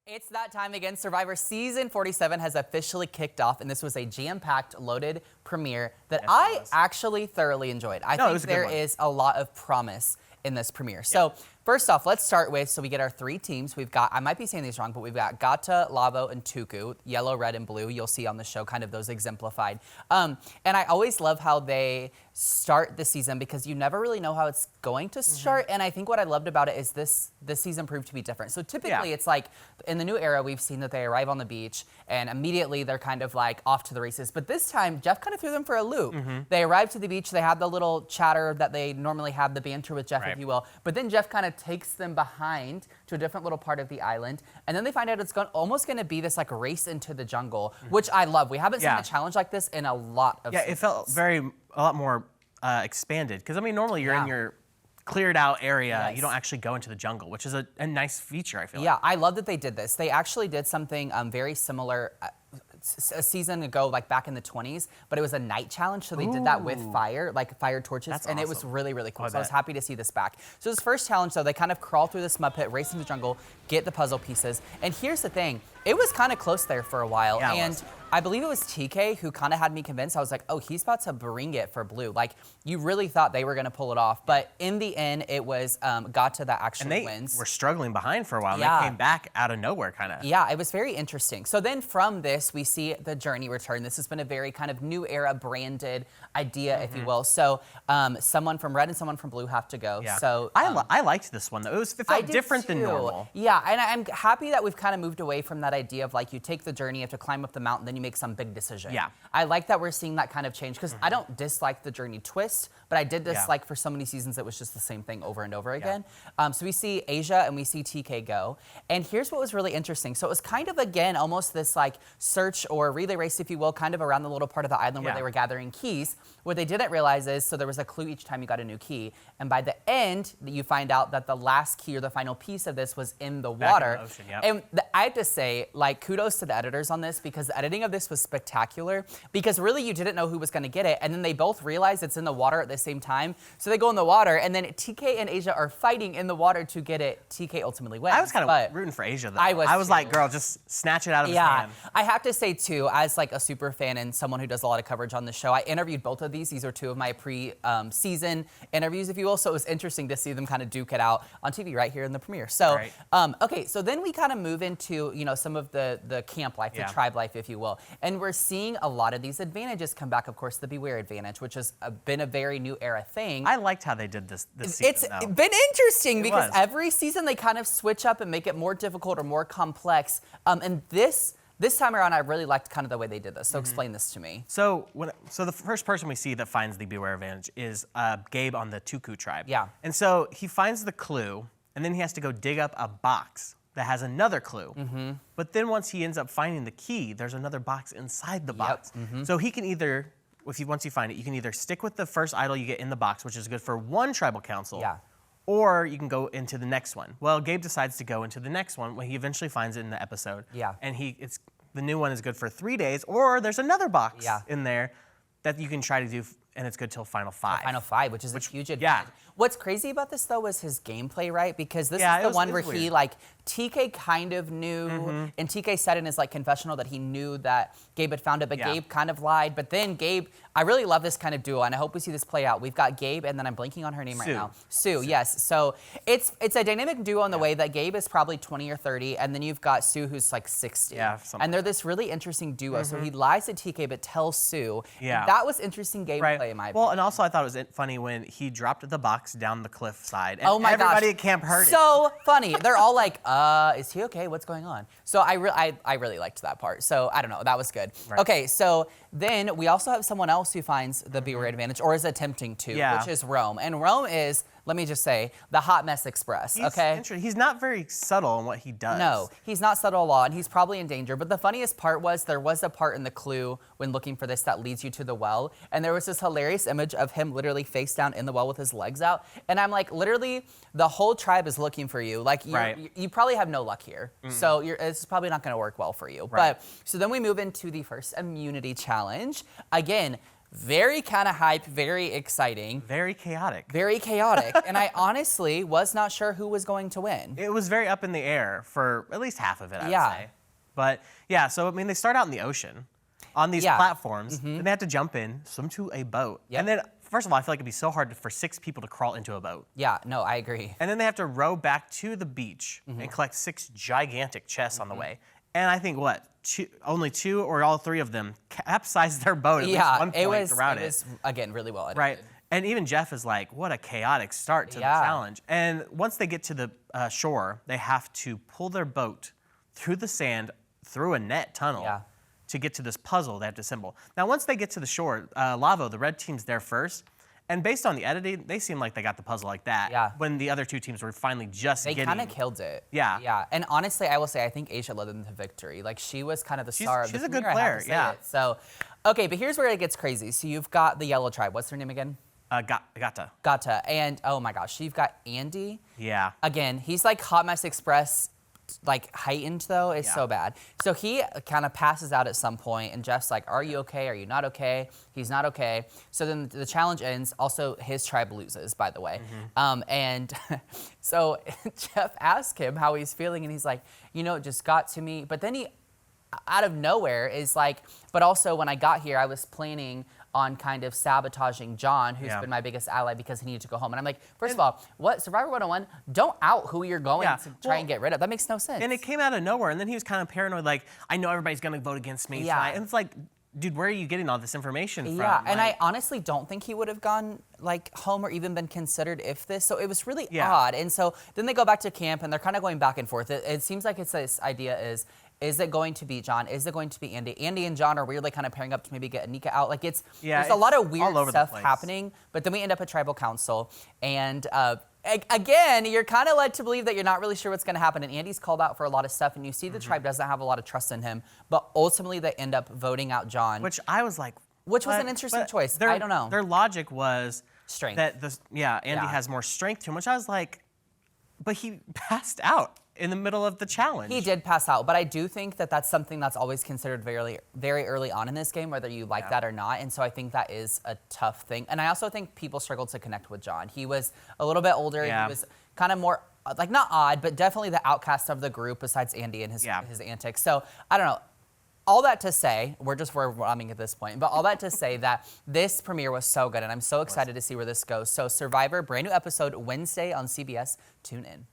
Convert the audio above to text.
It's that time again. Survivor Season 47 has officially kicked off, and this was a jam-packed, loaded premiere that I actually thoroughly enjoyed. I think there is a lot of promise in this premiere. So first off, let's start with, so we get our three teams. We've got, I might be saying these wrong, but we've got Gata, Lavo, and Tuku. Yellow, red, and blue. You'll see on the show kind of those exemplified. And I always love how they start the season because you never really know how it's going to start. And I think what I loved about it is this season proved to be different. So typically it's like in the new era, we've seen that they arrive on the beach and immediately they're kind of like off to the races. But this time, Jeff kind of threw them for a loop. They arrive to the beach, they have the little chatter that they normally have, the banter with Jeff, if you will. But then Jeff kind of takes them behind to a different little part of the island. And then they find out it's almost going to be this like race into the jungle, which I love. We haven't seen a challenge like this in a lot of seasons. It felt a lot more expanded. Because, I mean, normally you're in your cleared out area. You don't actually go into the jungle, which is a nice feature, I feel like. Yeah, I love that they did this. They actually did something very similar a season ago, like back in the 20s, but it was a night challenge. So they did that with fire, like fire torches, and it was really, really cool. So I was happy to see this back. So this first challenge, though, they kind of crawl through this mud pit, race in the jungle, get the puzzle pieces. And here's the thing, it was kind of close there for a while. Yeah, and I believe it was TK who kind of had me convinced. I was like, oh, he's about to bring it for blue. Like, you really thought they were going to pull it off. But in the end, it was Gata that actually wins. Were struggling behind for a while. Yeah. They came back out of nowhere, kind of. Yeah, it was very interesting. So then from this, we see the journey return. This has been a very kind of new era branded idea, if you will. So someone from red and someone from blue have to go. Yeah. So I liked this one, though. It felt different than normal. Yeah, and I'm happy that we've kind of moved away from that idea of like you take the journey, you have to climb up the mountain, then you make some big decision. Yeah. I like that we're seeing that kind of change because I don't dislike the journey twist, but I did dislike for so many seasons it was just the same thing over and over again. So we see Asia and we see TK go. And here's what was really interesting. So it was kind of, again, almost this like search or relay race, if you will, kind of around the little part of the island where they were gathering keys. What they didn't realize is, so there was a clue each time you got a new key. And by the end, you find out that the last key or the final piece of this was in the water. In the ocean, And I have to say, like, kudos to the editors on this because the editing of this was spectacular because really you didn't know who was going to get it. And then they both realize it's in the water at the same time. So they go in the water and then TK and Asia are fighting in the water to get it. TK ultimately wins. I was kind of rooting for Asia, though. I was too. Like, girl, just snatch it out of his hand. I have to say, too, as like a super fan and someone who does a lot of coverage on the show, I interviewed both of these. These are two of my pre-season interviews, if you will. So it was interesting to see them kind of duke it out on TV right here in the premiere. So, okay, so then we kind of move into, you know, some of the camp life, the tribe life, if you will. And we're seeing a lot of these advantages come back. Of course, the Beware advantage, which has been a very new era thing. I liked how they did this season, It's been interesting because every season they kind of switch up and make it more difficult or more complex. And this time around, I really liked kind of the way they did this. So explain this to me. So the first person we see that finds the Beware advantage is Gabe on the Tuku tribe. Yeah. And so he finds the clue, and then he has to go dig up a box that has another clue. But then once he ends up finding the key, there's another box inside the box. So he can either, once you find it, you can either stick with the first idol you get in the box, which is good for one tribal council, or you can go into the next one. Well, Gabe decides to go into the next one when he eventually finds it in the episode. And the new one is good for 3 days, or there's another box in there that you can try to do, and it's good till Final 5. Final 5, which is a huge advantage. What's crazy about this, though, was his gameplay, right? Because this is the one where he, like, TK kind of knew, and TK said in his, like, confessional that he knew that Gabe had found it, but Gabe kind of lied. But then Gabe, I really love this kind of duo, and I hope we see this play out. We've got Gabe, and then I'm blanking on her name right now. Sue, yes. So it's a dynamic duo in the way that Gabe is probably 20 or 30, and then you've got Sue who's, like, 60. And they're this really interesting duo. So he lies to TK, but tells Sue. That was interesting gameplay, in my opinion. Well, and also I thought it was funny when he dropped the box down the cliff side. And oh my gosh. Everybody at camp heard it. So funny. They're all like, is he okay? What's going on? So I really liked that part. So I don't know. That was good. Okay, so then we also have someone else who finds the Beware advantage, or is attempting to, which is Rome. And Rome is, let me just say, the hot mess express, okay? He's not very subtle in what he does. No, he's not subtle at all, and he's probably in danger. But the funniest part was there was a part in the clue when looking for this that leads you to the well, and there was this hilarious image of him literally face down in the well with his legs out. And I'm like, literally, the whole tribe is looking for you. Like, you probably have no luck here. So it's probably not going to work well for you. But so then we move into the first immunity challenge. Again, Very kind of hype, very exciting. Very chaotic. Very chaotic. And I honestly was not sure who was going to win. It was very up in the air for at least half of it, I would say. But so I mean, they start out in the ocean on these platforms, and they have to jump in, swim to a boat. And then, first of all, I feel like it'd be so hard for 6 people to crawl into a boat. Yeah, no, I agree. And then they have to row back to the beach and collect 6 gigantic chests on the way. And I think only 2 or all 3 of them capsized their boat at least one point throughout it. It was, again, really well edited. Right. And even Jeff is like, what a chaotic start to the challenge. And once they get to the shore, they have to pull their boat through the sand, through a net tunnel to get to this puzzle they have to assemble. Now, once they get to the shore, Lavo, the red team's there first. And based on the editing, they seem like they got the puzzle like that. Yeah. When the other 2 teams were finally getting... They kind of killed it. Yeah. Yeah. And honestly, I will say, I think Asia led them to victory. Like, she was kind of the star of the premiere. She's a good player, So, okay, but here's where it gets crazy. So you've got the yellow tribe. What's their name again? Gata. Gata. And, oh my gosh, you've got Andy. Yeah. Again, he's like Hot Mess Express, like heightened though. It's so bad. So he kind of passes out at some point, and Jeff's like, are you okay? Are you not okay? He's not okay. So then the challenge ends. Also, his tribe loses, by the way. And so Jeff asks him how he's feeling, and he's like, you know, it just got to me. But then he, out of nowhere, is like, but also when I got here, I was planning on kind of sabotaging John, who's been my biggest ally, because he needed to go home. And I'm like, first of all, what Survivor 101, don't out who you're going to try and get rid of. That makes no sense. And it came out of nowhere, and then he was kind of paranoid, like, I know everybody's going to vote against me tonight. And it's like, dude, where are you getting all this information from? Yeah, and I honestly don't think he would have gone like home or even been considered if this. So it was really odd. And so then they go back to camp, and they're kind of going back and forth. It seems like it's this idea is it going to be John? Is it going to be Andy? Andy and John are weirdly kind of pairing up to maybe get Anika out. Like there's a lot of weird stuff happening, but then we end up at tribal council, and again, you're kind of led to believe that you're not really sure what's going to happen, and Andy's called out for a lot of stuff, and you see the tribe doesn't have a lot of trust in him, but ultimately they end up voting out John. Which I was like... Which was an interesting choice. I don't know. Their logic was... Strength. That Andy has more strength to him, which I was like, but he passed out in the middle of the challenge. He did pass out, but I do think that that's something that's always considered very, very early on in this game, whether you like that or not. And so I think that is a tough thing. And I also think people struggled to connect with John. He was a little bit older. He was kind of more, like not odd, but definitely the outcast of the group besides Andy and his antics. So I don't know. All that to say, we're rhyming at this point, but all that to say that this premiere was so good, and I'm so excited to see where this goes. So Survivor, brand new episode Wednesday on CBS. Tune in.